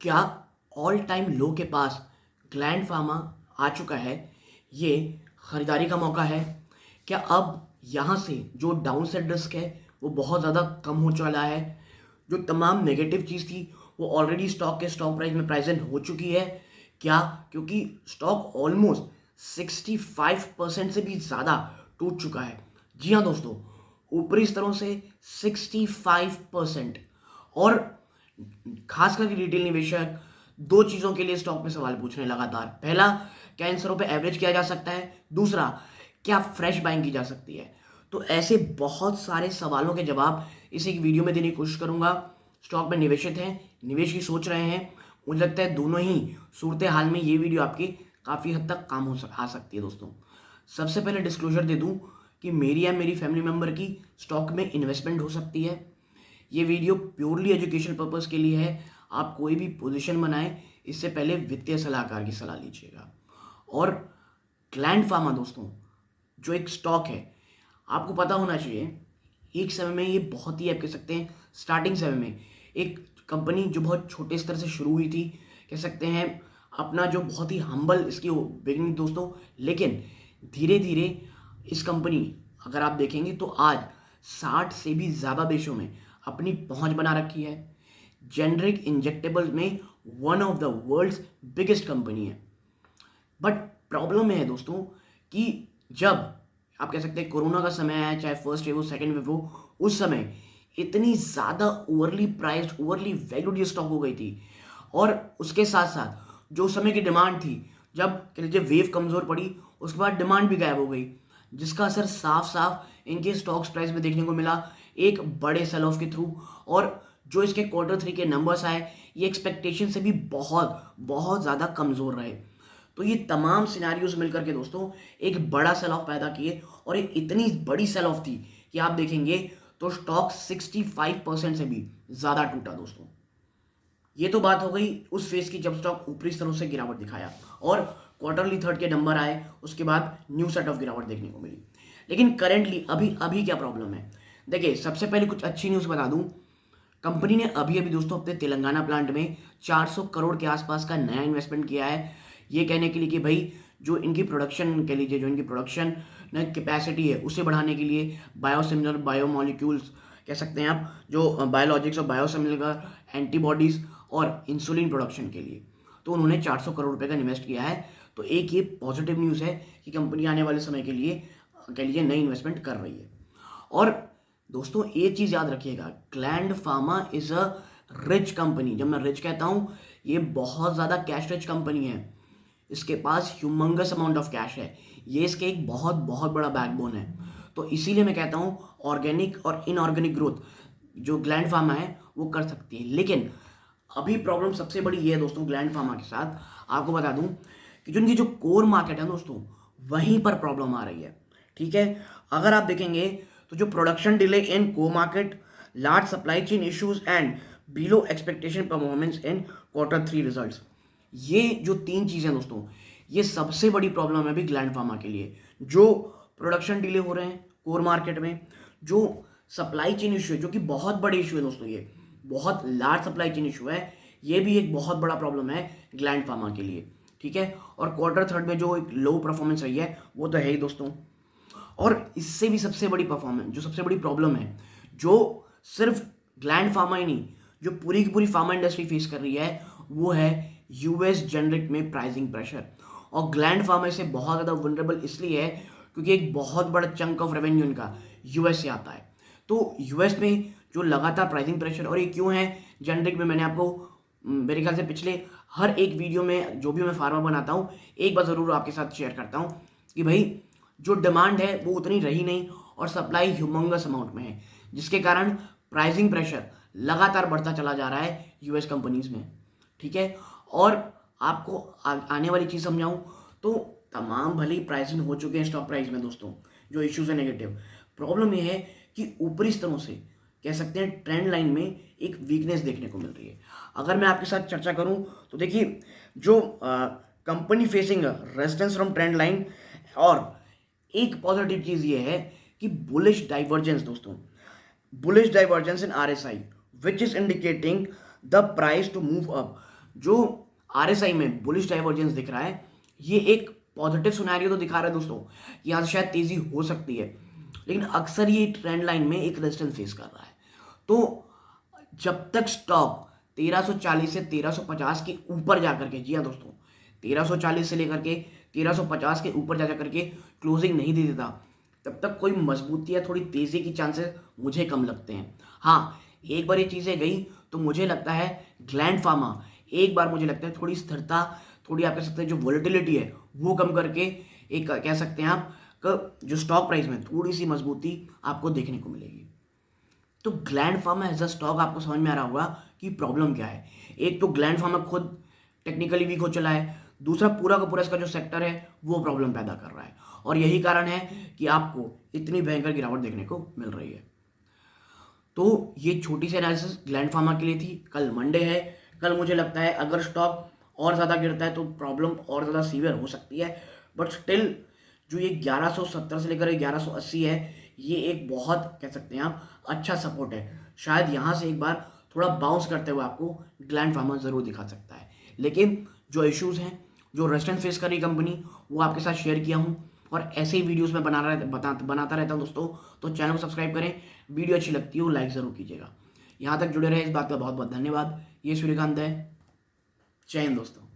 क्या all time लो के पास gland pharma आ चुका है? ये खरीदारी का मौका है। क्या अब यहाँ से जो डाउन साइड रिस्क है वो बहुत ज़्यादा कम हो चला है? जो तमाम नेगेटिव चीज़ थी वो ऑलरेडी स्टॉक के स्टॉक प्राइस में प्रेजेंट हो चुकी है क्या? क्योंकि स्टॉक ऑलमोस्ट 65% से भी ज़्यादा टूट चुका है। जी हाँ दोस्तों, ऊपरी स्तरों से 65%। और खास करके रिटेल निवेशक दो चीज़ों के लिए स्टॉक में सवाल पूछ रहे हैं लगातार। पहला, क्या इन स्तरों पे एवरेज किया जा सकता है? दूसरा, क्या फ्रेश बाइंग की जा सकती है? तो ऐसे बहुत सारे सवालों के जवाब इस एक वीडियो में देने की कोशिश करूंगा। स्टॉक में निवेशित हैं, निवेश की सोच रहे हैं, मुझे लगता है दोनों ही सूरत हाल में ये वीडियो आपकी काफ़ी हद तक काम आ सकती है दोस्तों। सबसे पहले डिस्क्लोजर दे दूं कि मेरी या मेरी फैमिली मेम्बर की स्टॉक में इन्वेस्टमेंट हो सकती है। ये वीडियो प्योरली एजुकेशन पर्पस के लिए है। आप कोई भी पोजीशन बनाएं इससे पहले वित्तीय सलाहकार की सलाह लीजिएगा। और ग्लैंड फार्मा दोस्तों जो एक स्टॉक है, आपको पता होना चाहिए एक समय में ये बहुत ही, आप कह सकते हैं स्टार्टिंग समय में, एक कंपनी जो बहुत छोटे स्तर से शुरू हुई थी, कह सकते हैं अपना जो बहुत ही हम्बल इसकी बिगिनिंग दोस्तों, लेकिन धीरे धीरे इस कंपनी, अगर आप देखेंगे तो आज 60 से भी ज़्यादा देशों में अपनी पहुंच बना रखी है। जेनरिक इंजेक्टेबल में one of the world's biggest company है। बट प्रॉब्लम है दोस्तों कि जब आप कह सकते हैं कोरोना का समय आया, चाहे फर्स्ट वेव हो सेकेंड वेव हो, उस समय इतनी ज़्यादा ओवरली प्राइस्ड, ओवरली वैल्यूड ये स्टॉक हो गई थी। और उसके साथ साथ जो समय की डिमांड थी, जब कह लीजिए वेव कमज़ोर पड़ी, उसके बाद डिमांड भी गायब हो गई, जिसका असर साफ साफ इनके स्टॉक्स प्राइस में देखने को मिला एक बड़े सेल ऑफ के थ्रू। और जो इसके Q3 के नंबर्स आए, ये एक्सपेक्टेशन से भी बहुत बहुत ज़्यादा कमज़ोर रहे। तो ये तमाम सिनेरियोज मिलकर के दोस्तों एक बड़ा सेल ऑफ पैदा किए, और ये इतनी बड़ी सेल ऑफ थी कि आप देखेंगे तो स्टॉक 65% से भी ज़्यादा टूटा दोस्तों। ये तो बात हो गई उस फेज की जब स्टॉक ऊपरी स्तरों से गिरावट दिखाया और Q3 के नंबर आए, उसके बाद न्यू सेट ऑफ गिरावट देखने को मिली। लेकिन करेंटली अभी अभी क्या प्रॉब्लम है? देखिए, सबसे पहले कुछ अच्छी न्यूज़ बता दूं। कंपनी ने अभी अभी दोस्तों अपने तेलंगाना प्लांट में 400 करोड़ के आसपास का नया इन्वेस्टमेंट किया है, ये कहने के लिए कि भाई जो इनकी प्रोडक्शन कह लीजिए, जो इनकी प्रोडक्शन कैपेसिटी है उसे बढ़ाने के लिए बायोसिमिलर बायोमोलिक्यूल्स कह सकते हैं आप, जो बायोलॉजिक्स और बायोसिमिलर एंटीबॉडीज़ और इंसुलिन प्रोडक्शन के लिए, तो उन्होंने 400 करोड़ रुपए का इन्वेस्ट किया है। तो एक ये पॉजिटिव न्यूज़ है कि कंपनी आने वाले समय के लिए कह लीजिए नई इन्वेस्टमेंट कर रही है। और दोस्तों एक चीज़ याद रखिएगा, gland pharma is a rich company. जब मैं रिच कहता हूँ, ये बहुत ज़्यादा कैश रिच कंपनी है। इसके पास ह्यूमंगस अमाउंट ऑफ कैश है, ये इसके एक बहुत बहुत बड़ा बैकबोन है। तो इसीलिए मैं कहता हूँ ऑर्गेनिक और इनऑर्गेनिक ग्रोथ जो ग्लैंड फार्मा है वो कर सकती है। लेकिन अभी प्रॉब्लम सबसे बड़ी ये है दोस्तों ग्लैंड फार्मा के साथ, आपको बता दूं कि जो इनकी जो कोर मार्केट है दोस्तों, वहीं पर प्रॉब्लम आ रही है। ठीक है, अगर आप देखेंगे तो जो production delay in core market, large supply chain issues and below expectation performance in Q3 results, ये जो तीन चीज़ें दोस्तों, ये सबसे बड़ी प्रॉब्लम है अभी ग्लैंड फार्मा के लिए। जो प्रोडक्शन डिले हो रहे हैं कोर मार्केट में, जो सप्लाई चेन इशू है जो कि बहुत बड़े इशू है दोस्तों, ये बहुत लार्ज सप्लाई चेन इशू है, ये भी एक बहुत बड़ा प्रॉब्लम है ग्लैंड फार्मा के लिए। ठीक है, और Q3 में जो एक लो परफॉर्मेंस रही है वो तो है ही दोस्तों। और इससे भी सबसे बड़ी परफॉर्मेंस, जो सबसे बड़ी प्रॉब्लम है, जो सिर्फ ग्लैंड फार्मा ही नहीं, जो पूरी की पूरी फार्मा इंडस्ट्री फेस कर रही है, वो है यूएस जेनरिक में प्राइसिंग प्रेशर। और ग्लैंड फार्मा से बहुत ज़्यादा वनरेबल इसलिए है क्योंकि एक बहुत बड़ा चंक ऑफ रेवेन्यू इनका यूएस से आता है। तो यूएस में जो लगातार प्राइसिंग प्रेशर, और ये क्यों है जेनरिक में, मैंने आपको मेरे ख्याल से पिछले हर एक वीडियो में जो भी मैं फार्मा बनाता हूँ एक बार ज़रूर आपके साथ शेयर करता हूँ कि भाई जो डिमांड है वो उतनी रही नहीं और सप्लाई ह्यूमंगस अमाउंट में है, जिसके कारण प्राइसिंग प्रेशर लगातार बढ़ता चला जा रहा है यूएस कंपनीज में। ठीक है, और आपको आने वाली चीज़ समझाऊं तो तमाम भले ही प्राइसिंग हो चुके हैं स्टॉक प्राइस में दोस्तों, जो इश्यूज है नेगेटिव, प्रॉब्लम ये है कि ऊपरी स्तरों से कह सकते हैं ट्रेंड लाइन में एक वीकनेस देखने को मिल रही है। अगर मैं आपके साथ चर्चा करूं तो देखिए, जो company facing resistance from trend line, और एक पॉजिटिव चीज़ ये है कि बुलिश डाइवर्जेंस दोस्तों, bullish divergence in RSI which is indicating the price to move up. जो RSI में बुलिश डाइवर्जेंस दिख रहा है, ये एक पॉजिटिव सिनेरियो तो दिखा रहा है दोस्तों कि यहाँ से शायद तेजी हो सकती है, लेकिन अक्सर ये ट्रेंड लाइन में एक रेजिस्टेंस फेस कर रहा है। तो जब तक स्टॉक 1340 से 1350 के ऊपर जा करके, जी हाँ दोस्तों, 1340 से लेकर के 1350 के ऊपर जा करके क्लोजिंग नहीं दे देता, तब तक कोई मजबूती या थोड़ी तेजी की चांसेस मुझे कम लगते हैं। हाँ, एक बार ये चीज़ें गई तो मुझे लगता है ग्लैंड फार्मा, एक बार मुझे लगता है थोड़ी स्थिरता, थोड़ी आप कह सकते हैं जो वोलेटिलिटी है वो कम करके एक कह सकते हैं आप जो स्टॉक प्राइस में थोड़ी सी मजबूती आपको देखने को मिलेगी। तो Gland Pharma as a stock आपको समझ में आ रहा होगा कि प्रॉब्लम क्या है। एक तो ग्लैंड फार्मा खुद टेक्निकली वीक हो चला है, दूसरा पूरा का पूरा इसका जो सेक्टर है वो प्रॉब्लम पैदा कर रहा है, और यही कारण है कि आपको इतनी भयंकर गिरावट देखने को मिल रही है। तो ये छोटी सी एनालिसिस ग्लैंड फार्मा के लिए थी। कल मंडे है, कल मुझे लगता है अगर स्टॉक और ज़्यादा गिरता है तो प्रॉब्लम और ज़्यादा सीवियर हो सकती है, बट स्टिल जो ये 1170 से लेकर 1180 है, ये एक बहुत कह सकते हैं आप अच्छा सपोर्ट है। शायद यहाँ से एक बार थोड़ा बाउंस करते हुए आपको ग्लैंड फार्मा ज़रूर दिखा सकता है, लेकिन जो इश्यूज़ हैं, जो रेजिस्टेंस फेस कर रही कंपनी, वो आपके साथ शेयर किया हूँ, और ऐसे ही वीडियोस में बनाता रहता हूँ दोस्तों। तो चैनल को सब्सक्राइब करें, वीडियो अच्छी लगती हो लाइक ज़रूर कीजिएगा। यहाँ तक जुड़े रहे, इस बात का बहुत बहुत धन्यवाद। ये सूर्यकांत है। जय हिंद दोस्तों।